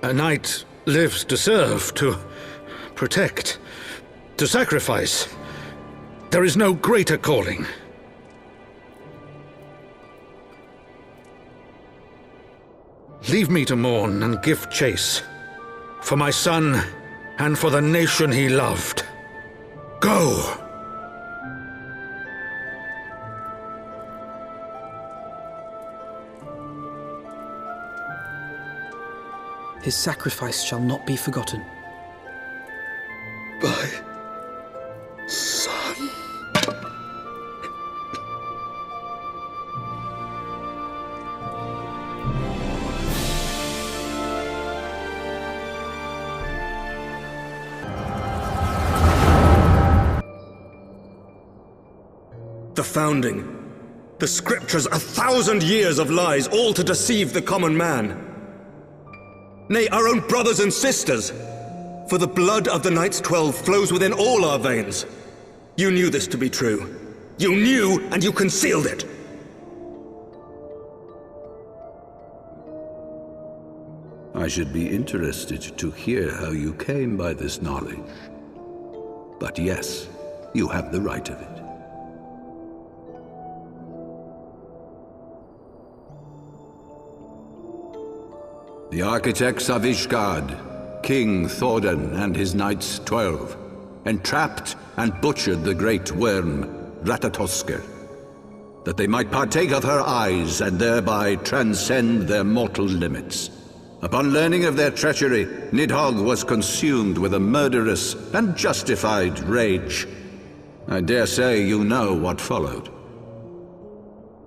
A knight lives to serve, to protect, to sacrifice. There is no greater calling. Leave me to mourn and give chase, for my son and for the nation he loved. Go! His sacrifice shall not be forgotten. My son. The founding. The scriptures, 1,000 years of lies, all to deceive the common man. Nay, our own brothers and sisters. For the blood of the Knights 12 flows within all our veins. You knew this to be true. You knew, and you concealed it. I should be interested to hear how you came by this knowledge. But yes, you have the right of it. The architects of Ishgard, King Thordan and his Knights 12, entrapped and butchered the great worm, Ratatoskr, that they might partake of her eyes and thereby transcend their mortal limits. Upon learning of their treachery, Nidhogg was consumed with a murderous and justified rage. I dare say you know what followed.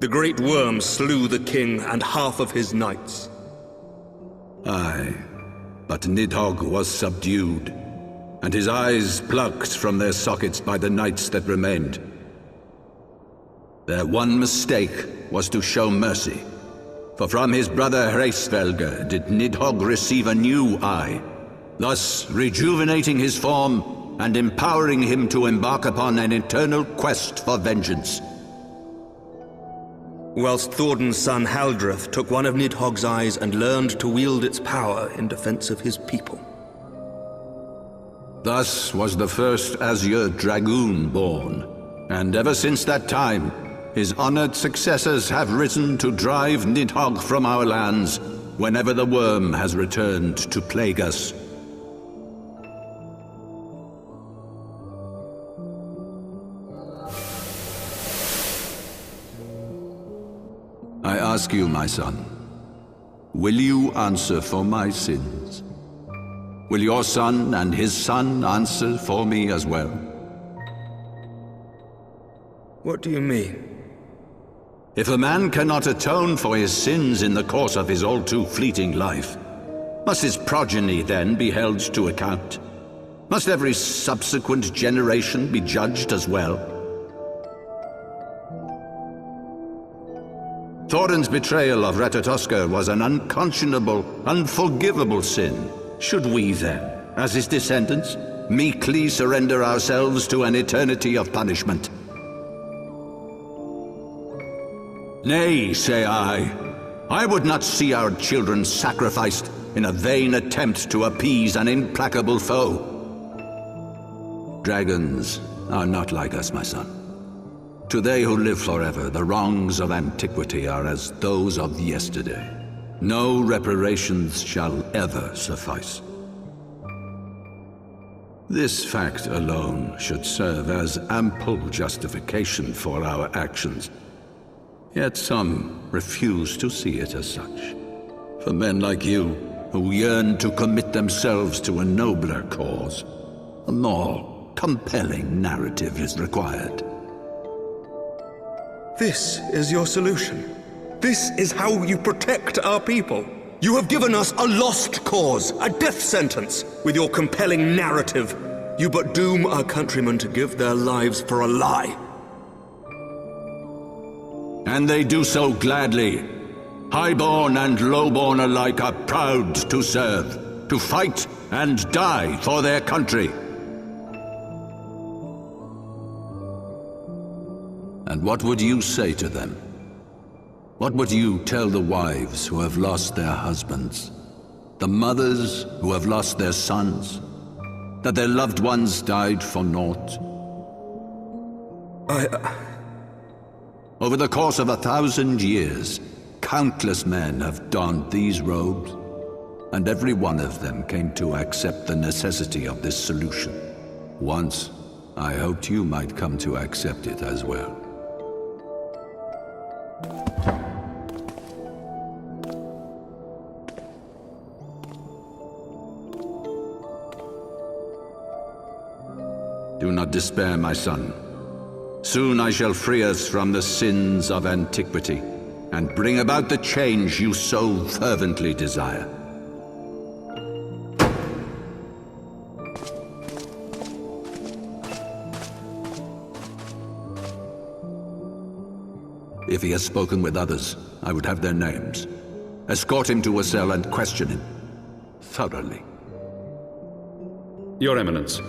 The great worm slew the king and half of his knights. Aye, but Nidhogg was subdued, and his eyes plucked from their sockets by the knights that remained. Their one mistake was to show mercy, for from his brother Hreysvelgr did Nidhogg receive a new eye, thus rejuvenating his form and empowering him to embark upon an eternal quest for vengeance. Whilst Thordan's son Haldreth took one of Nidhogg's eyes and learned to wield its power in defense of his people. Thus was the first Azure Dragoon born, and ever since that time, his honored successors have risen to drive Nidhogg from our lands whenever the worm has returned to plague us. I ask you, my son, will you answer for my sins? Will your son and his son answer for me as well? What do you mean? If a man cannot atone for his sins in the course of his all-too-fleeting life, must his progeny then be held to account? Must every subsequent generation be judged as well? Thordan's betrayal of Ratatoskr was an unconscionable, unforgivable sin. Should we then, as his descendants, meekly surrender ourselves to an eternity of punishment? Nay, say I would not see our children sacrificed in a vain attempt to appease an implacable foe. Dragons are not like us, my son. To they who live forever, the wrongs of antiquity are as those of yesterday. No reparations shall ever suffice. This fact alone should serve as ample justification for our actions. Yet some refuse to see it as such. For men like you, who yearn to commit themselves to a nobler cause, a more compelling narrative is required. This is your solution. This is how you protect our people. You have given us a lost cause, a death sentence. With your compelling narrative, you but doom our countrymen to give their lives for a lie. And they do so gladly. Highborn and lowborn alike are proud to serve, to fight and die for their country. And what would you say to them? What would you tell the wives who have lost their husbands? The mothers who have lost their sons, that their loved ones died for naught. Over the course of 1,000 years, countless men have donned these robes, and every one of them came to accept the necessity of this solution. Once, I hoped you might come to accept it as well. Do not despair, my son. Soon I shall free us from the sins of antiquity and bring about the change you so fervently desire. If he has spoken with others, I would have their names. Escort him to a cell and question him thoroughly. Your Eminence.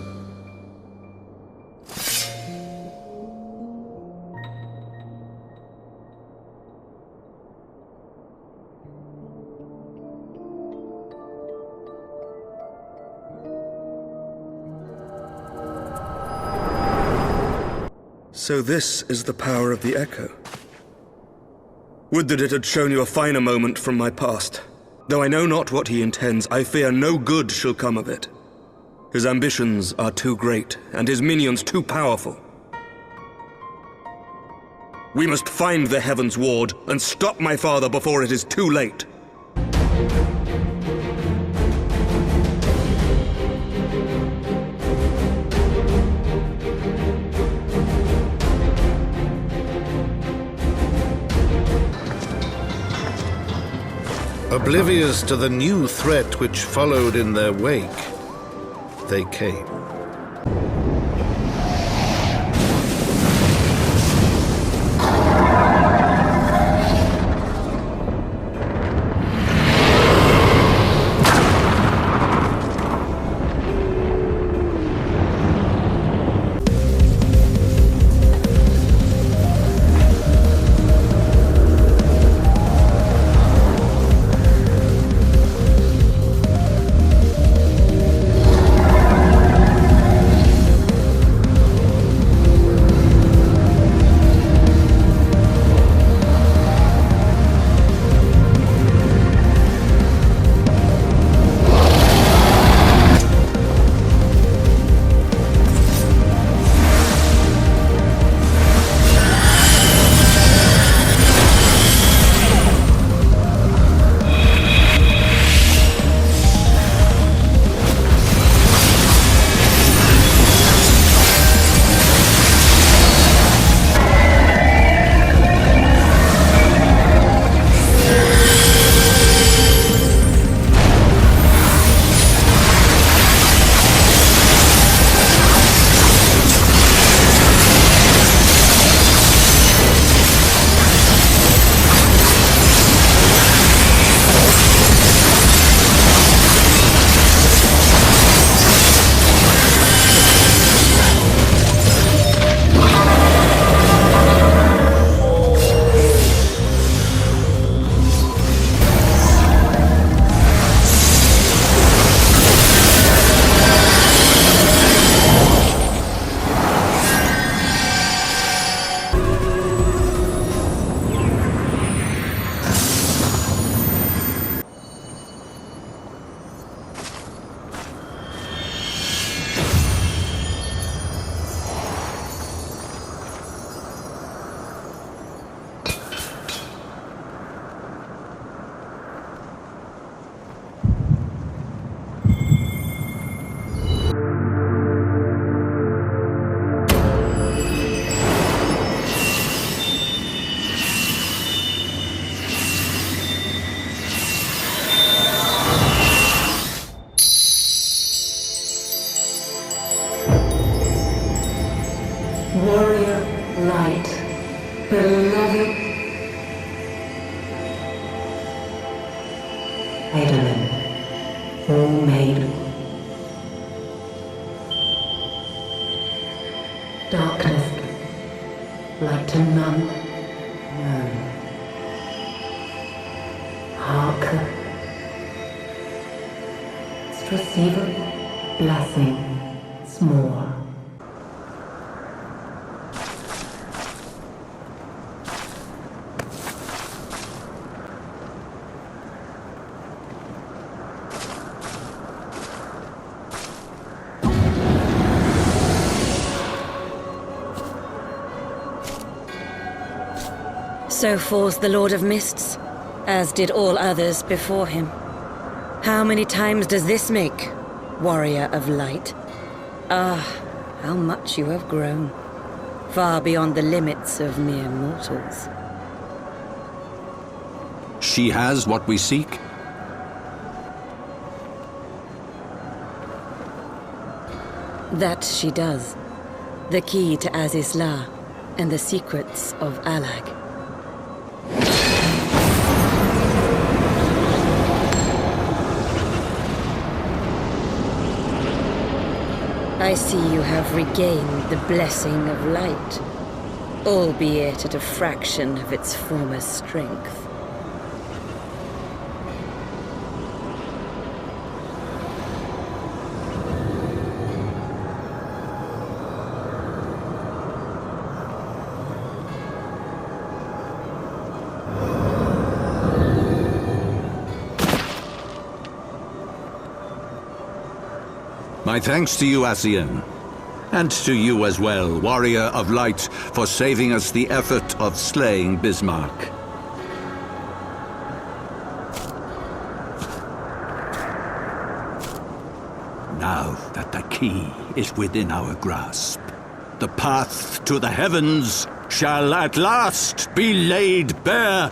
So this is the power of the Echo. Would that it had shown you a finer moment from my past. Though I know not what he intends, I fear no good shall come of it. His ambitions are too great, and his minions too powerful. We must find the heavensward and stop my father before it is too late. Oblivious to the new threat which followed in their wake, they came. Warrior light, beloved Edelin, all made darkness, light to none known. Hark, Receiver, blessing, s'more. So falls the Lord of Mists, as did all others before him. How many times does this make, Warrior of Light? Ah, how much you have grown, far beyond the limits of mere mortals. She has what we seek? That she does. The key to Azizla and the secrets of Alag. I see you have regained the blessing of light, albeit at a fraction of its former strength. My thanks to you, Asian. And to you as well, Warrior of Light, for saving us the effort of slaying Bismarck. Now that the key is within our grasp, the path to the heavens shall at last be laid bare.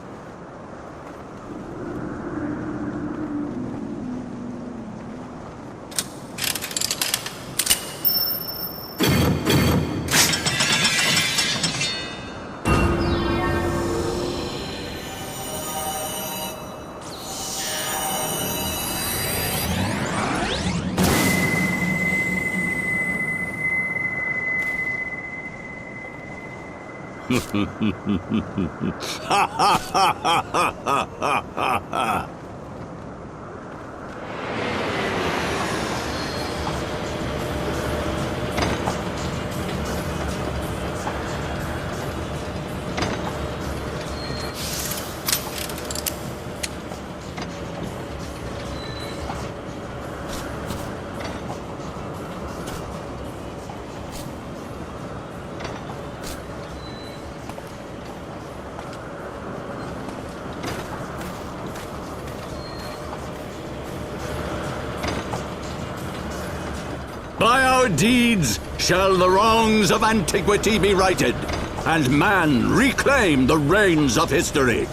By our deeds shall the wrongs of antiquity be righted, and man reclaim the reins of history.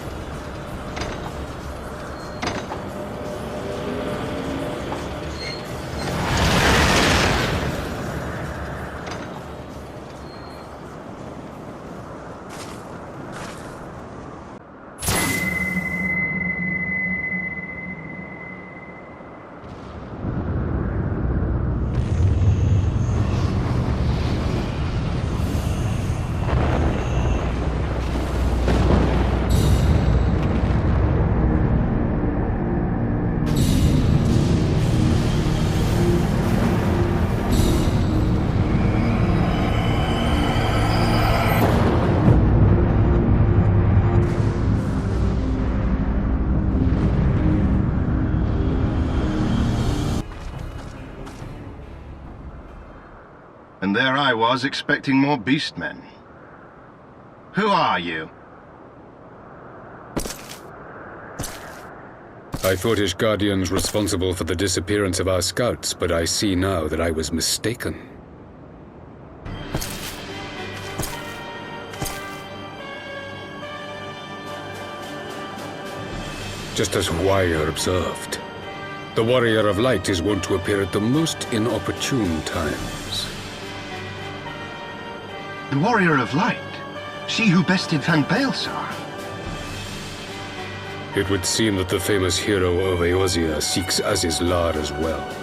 And there I was, expecting more beastmen. Who are you? I thought Ishgardians responsible for the disappearance of our scouts, but I see now that I was mistaken. Just as Huaya observed, the Warrior of Light is wont to appear at the most inopportune times. The Warrior of Light? She who bested Van Baelsar? It would seem that the famous hero of Eorzea seeks Azizlar as well.